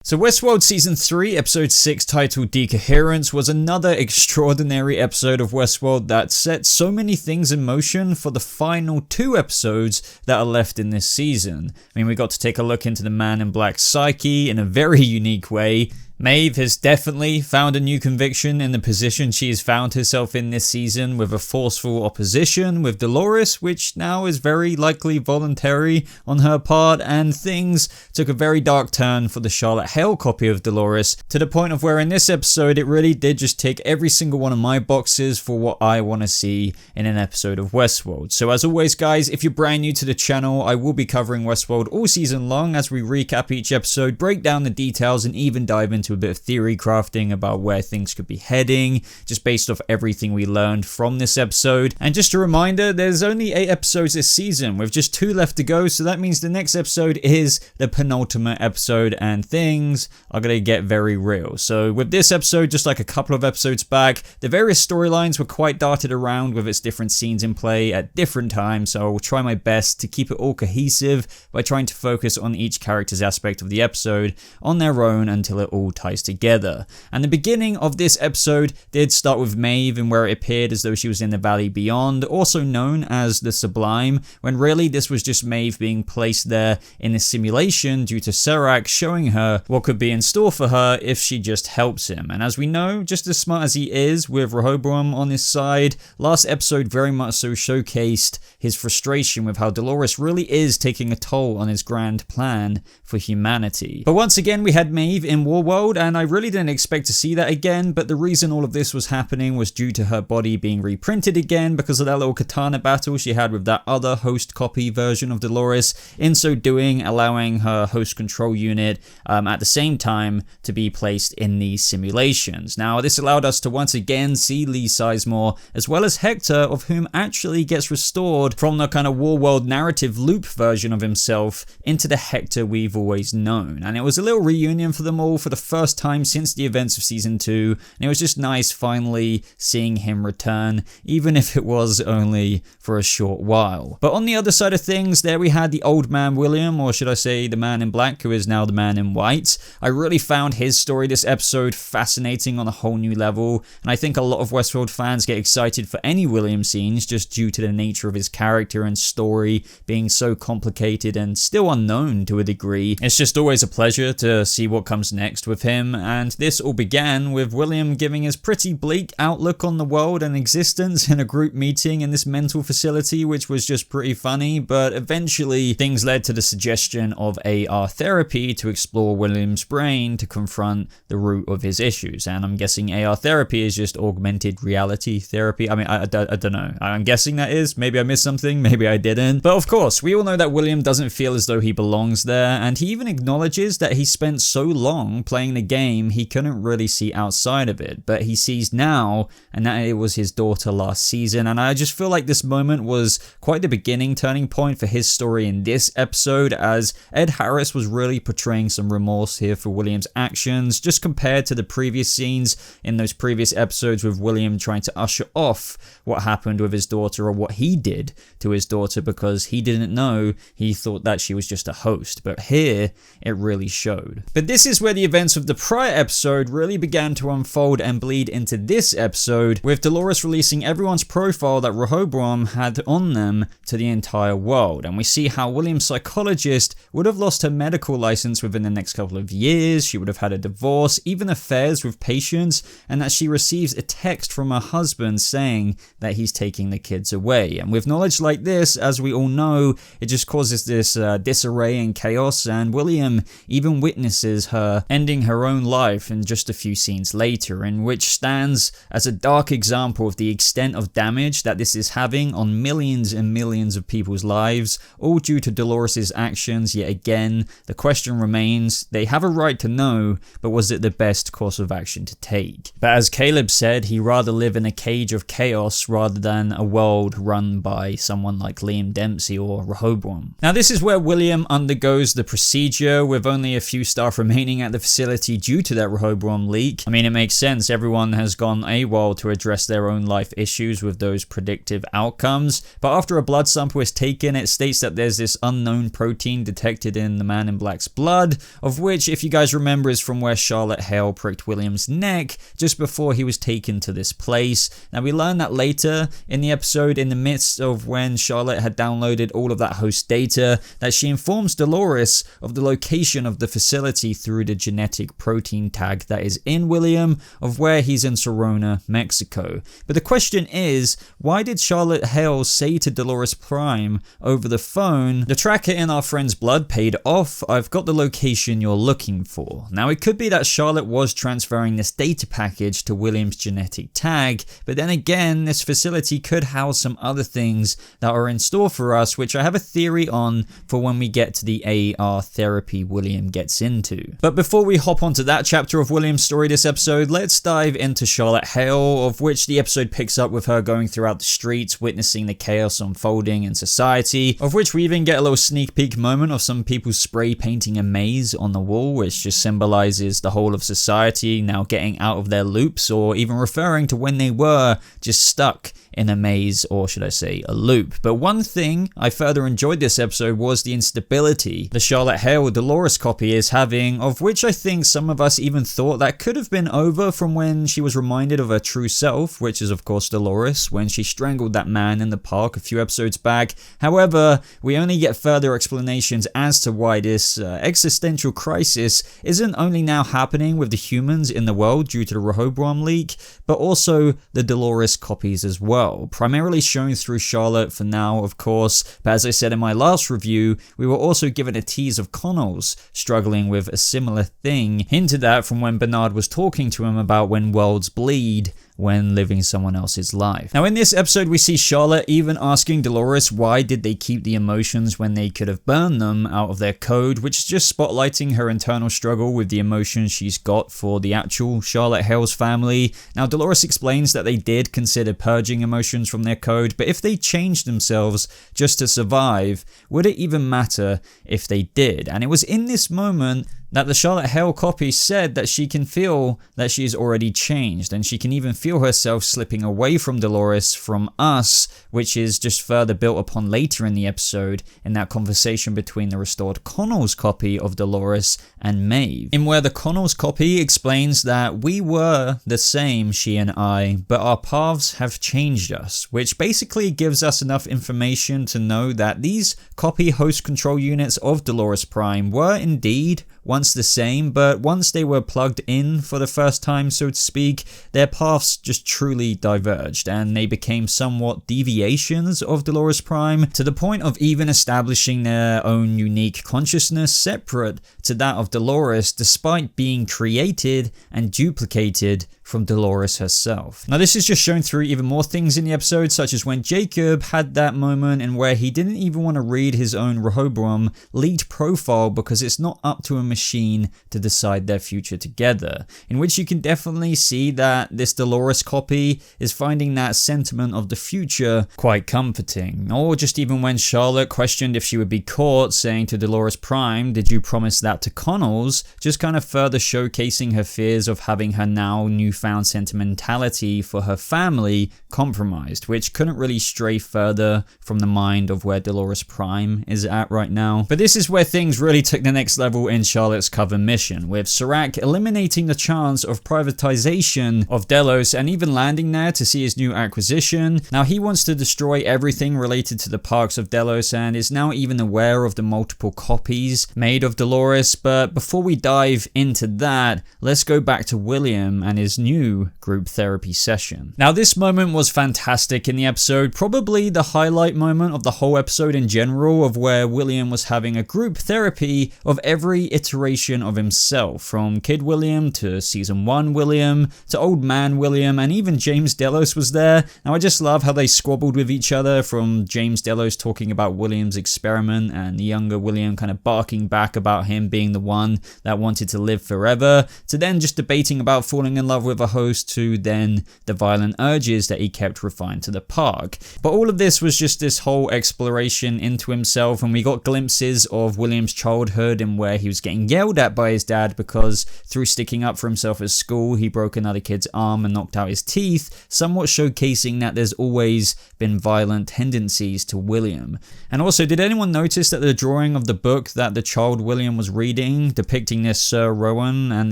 So Westworld Season 3, Episode 6, titled Decoherence, was another extraordinary episode of Westworld that set so many things in motion for the final 2 episodes that are left in this season. I mean, we got to take a look into the Man in Black's psyche in a very unique way. Maeve has definitely found a new conviction in the position she has found herself in this season, with a forceful opposition with Dolores, which now is very likely voluntary on her part, and things took a very dark turn for the Charlotte Hale copy of Dolores, to the point of where in this episode it really did just tick every single one of my boxes for what I want to see in an episode of Westworld. So as always guys, if you're brand new to the channel, I will be covering Westworld all season long as we recap each episode, break down the details, and even dive into a bit of theory crafting about where things could be heading, just based off everything we learned from this episode. And just a reminder, there's only 8 episodes this season, with just 2 left to go, so that means the next episode is the penultimate episode, and things are gonna get very real. So with this episode, just like a couple of episodes back, the various storylines were quite darted around with its different scenes in play at different times, so I will try my best to keep it all cohesive by trying to focus on each character's aspect of the episode on their own until it all ties together. And the beginning of this episode did start with Maeve, and where it appeared as though she was in the Valley Beyond, also known as the Sublime, when really this was just Maeve being placed there in a simulation due to Serac showing her what could be in store for her if she just helps him. And as we know, just as smart as he is with Rehoboam on his side, last episode very much so showcased his frustration with how Dolores really is taking a toll on his grand plan for humanity. But once again, we had Maeve in Warworld, and I really didn't expect to see that again, but the reason all of this was happening was due to her body being reprinted again because of that little katana battle she had with that other host copy version of Dolores, in so doing allowing her host control unit at the same time to be placed in these simulations. Now this allowed us to once again see Lee Sizemore as well as Hector, of whom actually gets restored from the kind of Warworld narrative loop version of himself into the Hector we've always known. And it was a little reunion for them all for the first time since the events of season 2, and it was just nice finally seeing him return, even if it was only for a short while. But on the other side of things, there we had the old man William, or should I say the Man in Black, who is now the Man in White. I really found his story this episode fascinating on a whole new level, and I think a lot of Westworld fans get excited for any William scenes just due to the nature of his character and story being so complicated and still unknown to a degree. It's just always a pleasure to see what comes next with him, and this all began with William giving his pretty bleak outlook on the world and existence in a group meeting in this mental facility, which was just pretty funny. But eventually things led to the suggestion of AR therapy to explore William's brain to confront the root of his issues. And I'm guessing AR therapy is just augmented reality therapy. I mean, I don't know. I'm guessing that is. Maybe I missed something, maybe I didn't. But of course, we all know that William doesn't feel as though he belongs there, and he even acknowledges that he spent so long playing the game he couldn't really see outside of it, but he sees now, and that it was his daughter last season. And I just feel like this moment was quite the beginning turning point for his story in this episode, as Ed Harris was really portraying some remorse here for William's actions, just compared to the previous scenes in those previous episodes with William trying to usher off what happened with his daughter, or what he did to his daughter, because he didn't know, he thought that she was just a host. But here it really showed. But this is where the events of the prior episode really began to unfold and bleed into this episode, with Dolores releasing everyone's profile that Rehoboam had on them to the entire world. And we see how William's psychologist would have lost her medical license within the next couple of years, she would have had a divorce, even affairs with patients, and that she receives a text from her husband saying that he's taking the kids away. And with knowledge like this, as we all know, it just causes this disarray and chaos, and William even witnesses her ending her own life in just a few scenes later, in which stands as a dark example of the extent of damage that this is having on millions and millions of people's lives, all due to Dolores' actions. Yet again, the question remains, they have a right to know, but was it the best course of action to take? But as Caleb said, he'd rather live in a cage of chaos rather than a world run by someone like Liam Dempsey or Rehoboam. Now this is where William undergoes the procedure, with only a few staff remaining at the facility facility due to that Rehoboam leak. I mean, it makes sense. Everyone has gone AWOL to address their own life issues with those predictive outcomes. But after a blood sample is taken, it states that there's this unknown protein detected in the Man in Black's blood, of which, if you guys remember, is from where Charlotte Hale pricked William's neck just before he was taken to this place. Now, we learned that later in the episode, in the midst of when Charlotte had downloaded all of that host data, that she informs Dolores of the location of the facility through the genetic protein tag that is in William, of where he's in Sorona, Mexico. But the question is, why did Charlotte Hale say to Dolores Prime over the phone, "The tracker in our friend's blood paid off, I've got the location you're looking for"? Now, it could be that Charlotte was transferring this data package to William's genetic tag, but then again, this facility could house some other things that are in store for us, which I have a theory on for when we get to the AR therapy William gets into. But before we hop onto that chapter of William's story this episode, let's dive into Charlotte Hale, of which the episode picks up with her going throughout the streets, witnessing the chaos unfolding in society, of which we even get a little sneak peek moment of some people spray painting a maze on the wall, which just symbolizes the whole of society now getting out of their loops, or even referring to when they were just stuck in a maze, or should I say a loop. But one thing I further enjoyed this episode was the instability the Charlotte Hale Dolores copy is having, of which I think some of us even thought that could have been over from when she was reminded of her true self, which is of course Dolores, when she strangled that man in the park a few episodes back. However, we only get further explanations as to why this existential crisis isn't only now happening with the humans in the world due to the Rehoboam leak, but also the Dolores copies as well. Primarily shown through Charlotte for now, of course, but as I said in my last review, we were also given a tease of Connell's struggling with a similar thing, hinted at from when Bernard was talking to him about when worlds bleed when living someone else's life. Now, in this episode, we see Charlotte even asking Dolores why did they keep the emotions when they could have burned them out of their code, which is just spotlighting her internal struggle with the emotions she's got for the actual Charlotte Hale's family. Now, Dolores explains that they did consider purging emotions from their code, but if they changed themselves just to survive, would it even matter if they did? And it was in this moment that the Charlotte Hale copy said that she can feel that she's already changed, and she can even feel herself slipping away from Dolores, from us, which is just further built upon later in the episode in that conversation between the restored Connell's copy of Dolores and Maeve, in where the Connell's copy explains that we were the same, she and I, but our paths have changed us, which basically gives us enough information to know that these copy host control units of Dolores Prime were indeed once the same, but once they were plugged in for the first time, so to speak, their paths just truly diverged, and they became somewhat deviations of Dolores Prime, to the point of even establishing their own unique consciousness separate to that of Dolores, despite being created and duplicated from Dolores herself. Now, this is just shown through even more things in the episode, such as when Jacob had that moment in where he didn't even want to read his own Rehoboam leaked profile because it's not up to a machine to decide their future together, in which you can definitely see that this Dolores copy is finding that sentiment of the future quite comforting. Or just even when Charlotte questioned if she would be caught, saying to Dolores Prime, "Did you promise that to Connell's?" just kind of further showcasing her fears of having her now newfound sentimentality for her family compromised, which couldn't really stray further from the mind of where Dolores Prime is at right now. But this is where things really took the next level in Charlotte's cover mission, with Serac eliminating the chance of privatization of Delos and even landing there to see his new acquisition. Now, he wants to destroy everything related to the parks of Delos and is now even aware of the multiple copies made of Dolores. But before we dive into that, let's go back to William and his new group therapy session. Now, this moment was fantastic in the episode, probably the highlight moment of the whole episode in general, of where William was having a group therapy of every iteration of himself, from Kid William to Season 1 William to Old Man William, and even James Delos was there. Now, I just love how they squabbled with each other, from James Delos talking about William's experiment and the younger William kind of barking back about him being the one that wanted to live forever, to then just debating about falling in love with of a host to then the violent urges that he kept refined to the park. But all of this was just this whole exploration into himself, and we got glimpses of William's childhood and where he was getting yelled at by his dad because through sticking up for himself at school, he broke another kid's arm and knocked out his teeth, somewhat showcasing that there's always been violent tendencies to William. And also, did anyone notice that the drawing of the book that the child William was reading, depicting this Sir Rowan and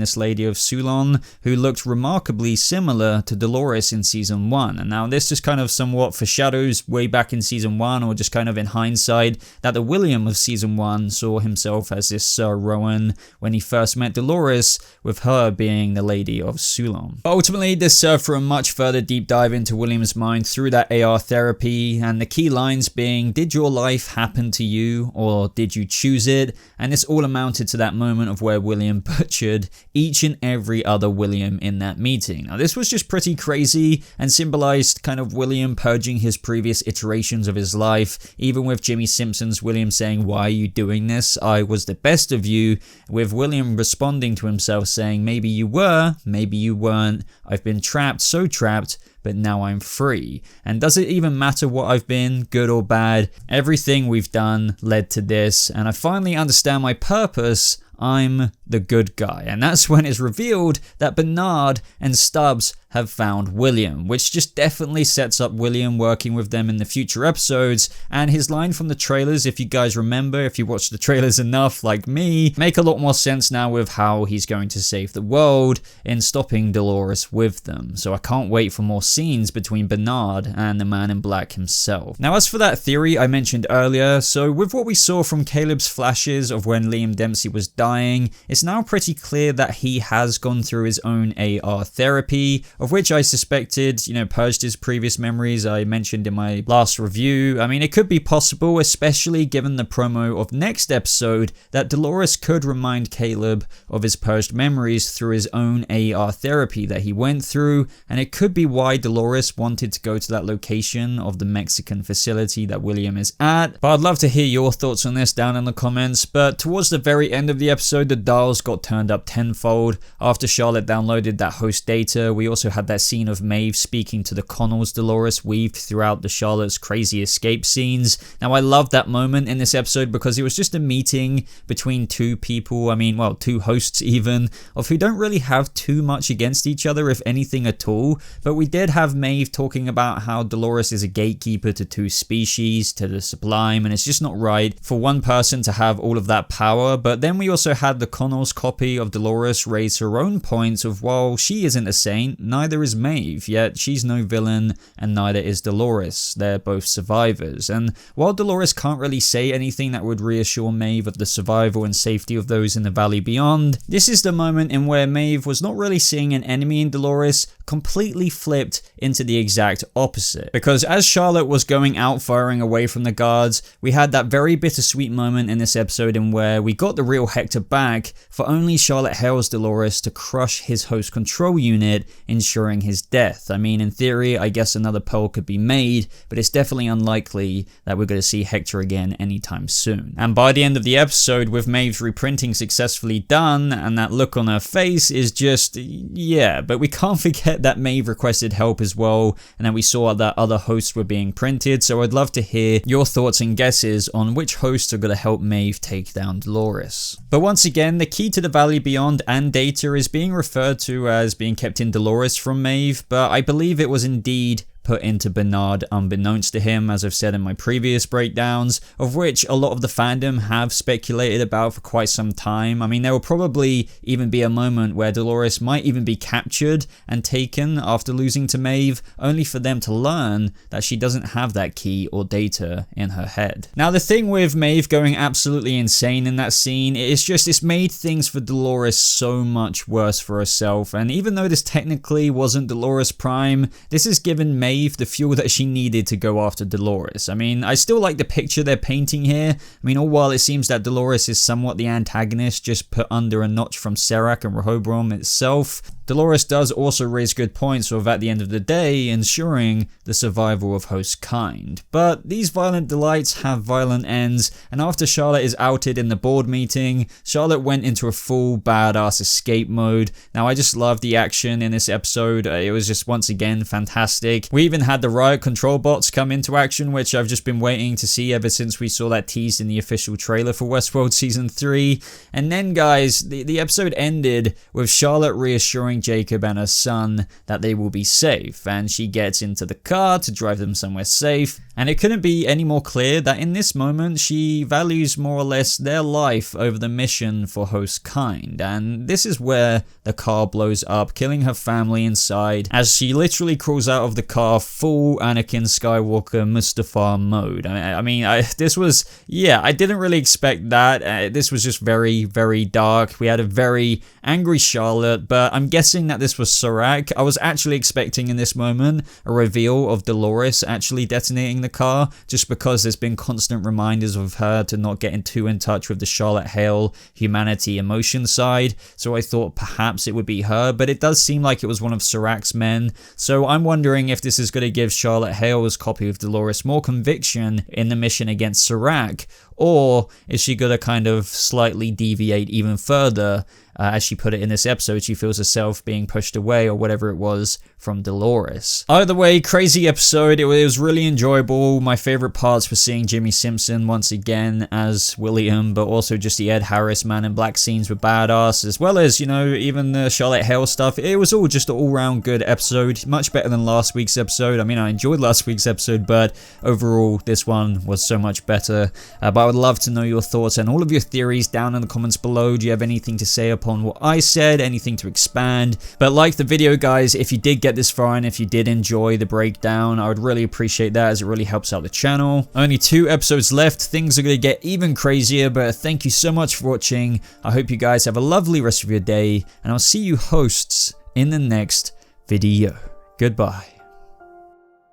this Lady of Sulon, who looked remarkably similar to Dolores in season 1? And now this just kind of somewhat foreshadows way back in season 1, or just kind of in hindsight, that the William of season 1 saw himself as this Sir Rowan when he first met Dolores, with her being the Lady of Sulon. But ultimately, this served for a much further deep dive into William's mind through that AR therapy, and the key lines being, did your life happen to you, or did you choose it? And this all amounted to that moment of where William butchered each and every other William in that meeting. Now this was just pretty crazy and symbolized kind of William purging his previous iterations of his life, even with Jimmy Simpson's William saying, "Why are you doing this? I was the best of you," with William responding to himself saying, "Maybe you were, maybe you weren't. I've been trapped, so trapped, but now I'm free. And does it even matter what I've been, good or bad? Everything we've done led to this, and I finally understand my purpose. I'm the good guy." And that's when it's revealed that Bernard and Stubbs have found William, which just definitely sets up William working with them in the future episodes. And his line from the trailers, if you guys remember, if you watch the trailers enough like me, make a lot more sense now with how he's going to save the world in stopping Dolores with them. So I can't wait for more scenes between Bernard and the Man in Black himself. Now as for that theory I mentioned earlier, so with what we saw from Caleb's flashes of when Liam Dempsey was dying, it's now pretty clear that he has gone through his own AR therapy, of which I suspected, purged his previous memories I mentioned in my last review. I mean, it could be possible, especially given the promo of next episode, that Dolores could remind Caleb of his purged memories through his own AR therapy that he went through, and it could be why Dolores wanted to go to that location of the Mexican facility that William is at. But I'd love to hear your thoughts on this down in the comments. But towards the very end of the episode, the dials got turned up tenfold. After Charlotte downloaded that host data, we also had that scene of Maeve speaking to the Connells Dolores weaved throughout the Charlotte's crazy escape scenes. Now I loved that moment in this episode because it was just a meeting between two people, two hosts even, of who don't really have too much against each other, if anything at all. But we did have Maeve talking about how Dolores is a gatekeeper to two species, to the sublime, and it's just not right for one person to have all of that power. But then we also had the Connells copy of Dolores raise her own points of, while she isn't a saint, neither is Maeve, yet she's no villain and neither is Dolores. They're both survivors. And while Dolores can't really say anything that would reassure Maeve of the survival and safety of those in the valley beyond, this is the moment in where Maeve was not really seeing an enemy in Dolores, completely flipped into the exact opposite. Because as Charlotte was going out firing away from the guards, we had that very bittersweet moment in this episode in where we got the real Hector back, for only Charlotte hails Dolores to crush his host control unit, ensuring his death. I mean, in theory, I guess another pearl could be made, but it's definitely unlikely that we're going to see Hector again anytime soon. And by the end of the episode, with Maeve's reprinting successfully done, and that look on her face is just, yeah, but we can't forget that Maeve requested help as well, and then we saw that other hosts were being printed. So I'd love to hear your thoughts and guesses on which hosts are going to help Maeve take down Dolores. But once again, the key to the Valley Beyond and data is being referred to as being kept in Dolores from Maeve, but I believe it was indeed put into Bernard unbeknownst to him, as I've said in my previous breakdowns, of which a lot of the fandom have speculated about for quite some time. I mean, there will probably even be a moment where Dolores might even be captured and taken after losing to Maeve, only for them to learn that she doesn't have that key or data in her head. Now, the thing with Maeve going absolutely insane in that scene is just it's made things for Dolores so much worse for herself, and even though this technically wasn't Dolores Prime, this has given Maeve Maeve the fuel that she needed to go after Dolores. I mean, I still like the picture they're painting here. I mean, all while it seems that Dolores is somewhat the antagonist, just put under a notch from Serac and Rehoboam itself, Dolores does also raise good points of, at the end of the day, ensuring the survival of host kind. But these violent delights have violent ends, and after Charlotte is outed in the board meeting, Charlotte went into a full badass escape mode. Now, I just love the action in this episode. It was just once again fantastic. We even had the riot control bots come into action, which I've just been waiting to see ever since we saw that teased in the official trailer for Westworld Season 3. And then, guys, the episode ended with Charlotte reassuring Jacob and her son that they will be safe, and she gets into the car to drive them somewhere safe. And it couldn't be any more clear that in this moment she values more or less their life over the mission for host kind. And this is where the car blows up, killing her family inside as she literally crawls out of the car full Anakin Skywalker Mustafar mode. I mean, this was, yeah, I didn't really expect that. This was just very, very dark. We had a very angry Charlotte, but I'm guessing that this was Serac. I was actually expecting in this moment a reveal of Dolores actually detonating the car, just because there's been constant reminders of her to not getting too in touch with the Charlotte Hale humanity emotion side, so I thought perhaps it would be her, but it does seem like it was one of Serac's men, so I'm wondering if this is going to give Charlotte Hale's copy of Dolores more conviction in the mission against Serac, or is she going to kind of slightly deviate even further? As she put it in this episode, she feels herself being pushed away or whatever it was from Dolores. Either way, crazy episode. It was really enjoyable. My favorite parts were seeing Jimmy Simpson once again as William, but also just the Ed Harris Man in Black scenes were badass, as well as, you know, even the Charlotte Hale stuff. It was all just an all-round good episode, much better than last week's episode. I mean, I enjoyed last week's episode, but overall, this one was so much better. But I would love to know your thoughts and all of your theories down in the comments below. Do you have anything to say upon what I said, anything to expand? But like the video, guys, if you did get this far and if you did enjoy the breakdown, I would really appreciate that, as it really helps out the channel. Only 2 episodes left, things are going to get even crazier, but thank you so much for watching. I hope you guys have a lovely rest of your day, and I'll see you hosts in the next video. Goodbye.